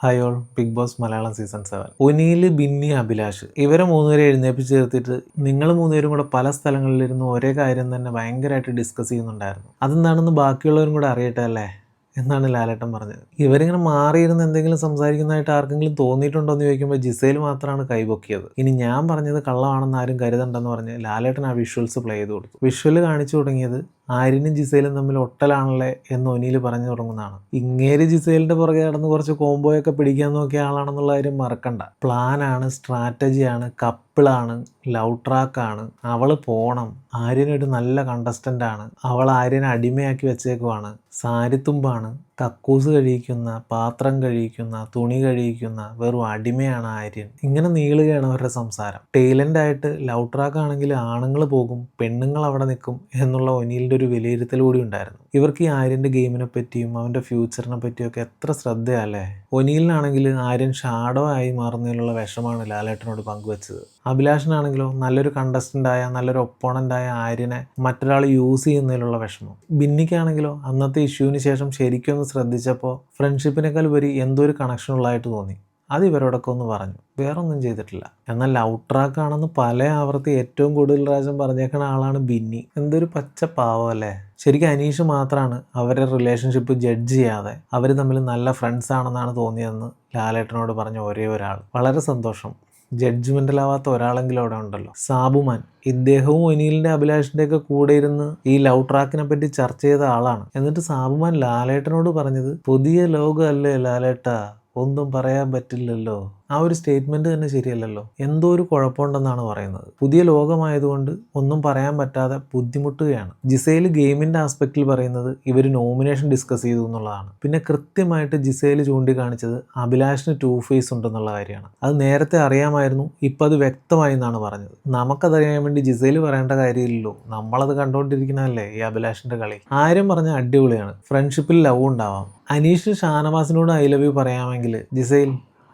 Hi all, Bigg Boss Malayalam season 7. ഒനിയിൽ, ബിന്നി, അഭിലാഷ് ഇവരെ മൂന്നുപേരെ എഴുന്നേപ്പിച്ച് ചേർത്തിട്ട് നിങ്ങൾ മൂന്നുപേരും കൂടെ പല സ്ഥലങ്ങളിലിരുന്ന് ഒരേ കാര്യം തന്നെ ഭയങ്കരമായിട്ട് ഡിസ്കസ് ചെയ്യുന്നുണ്ടായിരുന്നു. അതെന്താണെന്ന് ബാക്കിയുള്ളവരും കൂടെ അറിയട്ടെ അല്ലേ എന്നാണ് ലാലേട്ടൻ പറഞ്ഞത്. ഇവരിങ്ങനെ മാറിയിരുന്ന് എന്തെങ്കിലും സംസാരിക്കുന്നതായിട്ട് ആർക്കെങ്കിലും തോന്നിയിട്ടുണ്ടോ എന്ന് ചോദിക്കുമ്പോൾ ജിസേൽ മാത്രമാണ് കൈപൊക്കിയത്. ഇനി ഞാൻ പറഞ്ഞത് കള്ളമാണെന്ന് ആരും കരുതണ്ടെന്ന് പറഞ്ഞ് ലാലേട്ടൻ ആ വിഷ്വൽസ് പ്ലേ ചെയ്ത് കൊടുത്തു. വിഷ്വൽ കാണിച്ചു തുടങ്ങിയത് ആര്യനും ജിസേലും തമ്മിൽ ഒട്ടലാണല്ലേ എന്ന് ഒനിയിൽ പറഞ്ഞു തുടങ്ങുന്നതാണ്. ഇങ്ങേര് ജിസേലിന്റെ പുറകെ നടന്ന് കുറച്ച് കോംബോയൊക്കെ പിടിക്കാൻ നോക്കിയ ആളാണെന്നുള്ള കാര്യം മറക്കണ്ട. പ്ലാനാണ്, സ്ട്രാറ്റജിയാണ്, കപ്പിളാണ്, ലവ് ട്രാക്കാണ്, അവള് പോണം, ആര്യനൊരു നല്ല കണ്ടസ്റ്റന്റ് ആണ്, അവൾ ആര്യനെ അടിമയാക്കി വെച്ചേക്കുവാണ്, സാരിത്തുമ്പാണ്, കക്കൂസ് കഴിയിക്കുന്ന, പാത്രം കഴിയിക്കുന്ന, തുണി കഴിയിക്കുന്ന വെറും അടിമയാണ് ആര്യൻ. ഇങ്ങനെ നീളുകയാണ് അവരുടെ സംസാരം. ടൈലന്റ് ആയിട്ട് ലവ് ട്രാക്ക് ആണെങ്കിൽ ആണുങ്ങൾ പോകും, പെണ്ണുങ്ങൾ അവിടെ നിൽക്കും എന്നുള്ള ഒനിയിലിന്റെ ഒരു വിലയിരുത്തൽ കൂടി ഉണ്ടായിരുന്നു. ഇവർക്ക് ഈ ആര്യന്റെ ഗെയിമിനെ പറ്റിയും അവന്റെ ഫ്യൂച്ചറിനെ പറ്റിയൊക്കെ എത്ര ശ്രദ്ധയല്ലേ. ഒനിയിലിനാണെങ്കിൽ ആര്യൻ ഷാഡോ ആയി മാറുന്നതിലുള്ള വിഷമാണ് ലാലേട്ടനോട് പങ്കുവെച്ചത്. അഭിലാഷിനാണെങ്കിലോ നല്ലൊരു കണ്ടസ്റ്റൻ്റായ, നല്ലൊരു ഒപ്പോണൻ്റായ ആര്യനെ മറ്റൊരാൾ യൂസ് ചെയ്യുന്നതിലുള്ള വിഷമം. ബിന്നിക്കാണെങ്കിലോ അന്നത്തെ ഇഷ്യൂവിന് ശേഷം ശരിക്കും ശ്രദ്ധിച്ചപ്പോൾ ഫ്രണ്ട്ഷിപ്പിനേക്കാൾ ഉപരി എന്തോ ഒരു കണക്ഷൻ ഉള്ളതായിട്ട് തോന്നി. അത് ഇവരോടൊക്കെ ഒന്ന് പറഞ്ഞു, വേറൊന്നും ചെയ്തിട്ടില്ല. എന്നാൽ ലവ് ട്രാക്ക് ആണെന്ന് പല ആവർത്തി ഏറ്റവും കൂടുതൽ പ്രാവശ്യം പറഞ്ഞേക്കുന്ന ആളാണ് ബിന്നി. എന്തൊരു പച്ച പാവം അല്ലേ. ശരിക്കും അനീഷ് മാത്രമാണ് അവരുടെ റിലേഷൻഷിപ്പ് ജഡ്ജ് ചെയ്യാതെ അവർ തമ്മിൽ നല്ല ഫ്രണ്ട്സ് ആണെന്നാണ് തോന്നിയതെന്ന് ലാലേട്ടനോട് പറഞ്ഞ ഒരേ ഒരാൾ. വളരെ സന്തോഷം. ജഡ്ജ്മെന്റിലാവാത്ത ഒരാളെങ്കിലും അവിടെ ഉണ്ടല്ലോ. സാബുമാൻ, ഇദ്ദേഹവും ഒനിയിലിന്റെ അഭിലാഷിന്റെ ഒക്കെ കൂടെ ഇരുന്ന് ഈ ലവ് ട്രാക്കിനെ പറ്റി ചർച്ച ചെയ്ത ആളാണ്. എന്നിട്ട് സാബുമാൻ ലാലേട്ടനോട് പറഞ്ഞത് പുതിയ ലോകമല്ലേ ലാലേട്ടാ, ഒന്നും പറയാൻ പറ്റില്ലല്ലോ. ആ ഒരു സ്റ്റേറ്റ്മെന്റ് തന്നെ ശരിയല്ലല്ലോ. എന്തോ ഒരു കുഴപ്പമുണ്ടെന്നാണ് പറയുന്നത്. പുതിയ ലോകമായതുകൊണ്ട് ഒന്നും പറയാൻ പറ്റാതെ ബുദ്ധിമുട്ടുകയാണ്. ജിസേൽ ഗെയിമിന്റെ ആസ്പെക്റ്റിൽ പറയുന്നത് ഇവർ നോമിനേഷൻ ഡിസ്കസ് ചെയ്തു എന്നുള്ളതാണ്. പിന്നെ കൃത്യമായിട്ട് ജിസേൽ ചൂണ്ടിക്കാണിച്ചത് അഭിലാഷിന് 2 ഫേസ് ഉണ്ടെന്നുള്ള കാര്യമാണ്. അത് നേരത്തെ അറിയാമായിരുന്നു, ഇപ്പം അത് വ്യക്തമായി എന്നാണ് പറഞ്ഞത്. നമുക്കതറിയാൻ വേണ്ടി ജിസേൽ പറയേണ്ട കാര്യമില്ലല്ലോ, നമ്മളത് കണ്ടുകൊണ്ടിരിക്കണല്ലേ ഈ അഭിലാഷിന്റെ കളി. ആരും പറഞ്ഞ അടിപൊളിയാണ്. ഫ്രണ്ട്ഷിപ്പിൽ ലവ് ഉണ്ടാവാം. അനീഷ് ഷാനവാസിനോട് ഐ ലവ് യു പറയാമെങ്കിൽ Gizele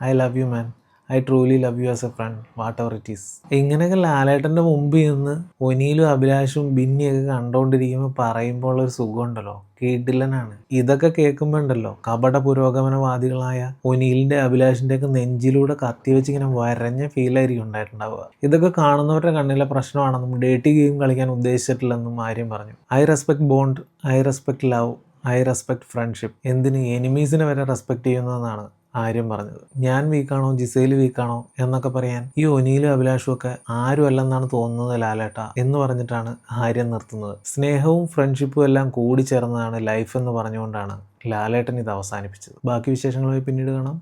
I love you man, I truly love you as a friend, whatever it is. ഇങ്ങനെയൊക്കെ ലാലേട്ടൻ്റെ മുമ്പിൽ നിന്ന് ഒനിയിലും അഭിലാഷും ബിന്നിയൊക്കെ കണ്ടുകൊണ്ടിരിക്കുമ്പോൾ പറയുമ്പോൾ ഉള്ളൊരു സുഖമുണ്ടല്ലോ, കേട്ടില്ലനാണ്. ഇതൊക്കെ കേൾക്കുമ്പോൾ ഉണ്ടല്ലോ കപട പുരോഗമനവാദികളായ ഒനിയിലിൻ്റെ അഭിലാഷിൻ്റെ ഒക്കെ നെഞ്ചിലൂടെ കത്തിവെച്ച് ഇങ്ങനെ വരഞ്ഞ ഫീലായിരിക്കും ഉണ്ടായിട്ടുണ്ടാവുക. ഇതൊക്കെ കാണുന്നവരുടെ കണ്ണിലെ പ്രശ്നമാണെന്നും ഡേറ്റി ഗെയിം കളിക്കാൻ ഉദ്ദേശിച്ചിട്ടില്ലെന്നും ആര്യം പറഞ്ഞു. I respect bond, I respect love, I respect friendship. എന്തിന് എനിമീസിനെ വരെ റെസ്പെക്ട് ചെയ്യുന്നതെന്നാണ് ആര്യം പറഞ്ഞത്. ഞാൻ വീക്കാണോ ജിസേൽ വീക്കാണോ എന്നൊക്കെ പറയാൻ ഈ ഒനിയിലും അഭിലാഷും ഒക്കെ ആരും അല്ലെന്നാണ് തോന്നുന്നത് ലാലേട്ട എന്ന് പറഞ്ഞിട്ടാണ് ആര്യം നിർത്തുന്നത്. സ്നേഹവും ഫ്രണ്ട്ഷിപ്പും എല്ലാം കൂടി ചേർന്നതാണ് ലൈഫ് എന്ന് പറഞ്ഞുകൊണ്ടാണ് ലാലേട്ടൻ ഇത് അവസാനിപ്പിച്ചത്. ബാക്കി വിശേഷങ്ങളുമായി പിന്നീട് കാണാം.